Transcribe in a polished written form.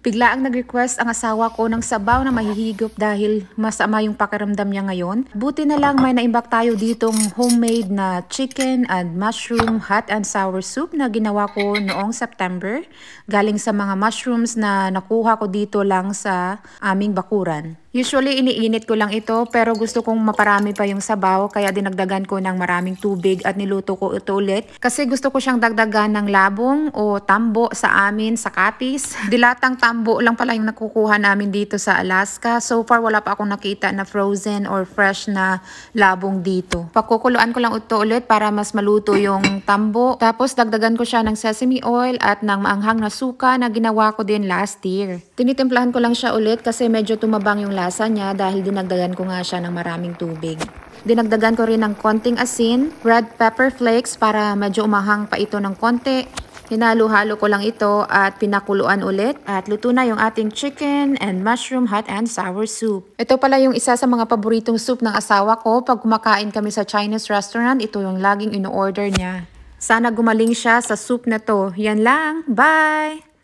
Bigla ang nag-request ang asawa ko ng sabaw na mahihigop dahil masama yung pakiramdam niya ngayon. Buti na lang may naimbak tayo ditong homemade na chicken and mushroom hot and sour soup na ginawa ko noong September. Galing sa mga mushrooms na nakuha ko dito lang sa aming bakuran. Usually, iniinit ko lang ito pero gusto kong maparami pa yung sabaw kaya dinagdagan ko ng maraming tubig at niluto ko ito ulit. Kasi gusto ko siyang dagdagan ng labong o tambo sa amin sa Capiz. Dilatang tambo lang pala yung nakukuha namin dito sa Alaska. So far, wala pa akong nakita na frozen or fresh na labong dito. Pakukuluan ko lang ito ulit para mas maluto yung tambo. Tapos dagdagan ko siya ng sesame oil at ng maanghang na suka na ginawa ko din last year. Tinitimplahan ko lang siya ulit kasi medyo tumabang yung lasa niya dahil dinagdagan ko nga siya ng maraming tubig. Dinagdagan ko rin ng konting asin, red pepper flakes para medyo umahang pa ito ng konti. Hinalo-halo ko lang ito at pinakuluan ulit at luto na yung ating chicken and mushroom hot and sour soup. Ito pala yung isa sa mga paboritong soup ng asawa ko. Pag kumakain kami sa Chinese restaurant, ito yung laging ino-order niya. Sana gumaling siya sa soup na to. Yan lang. Bye!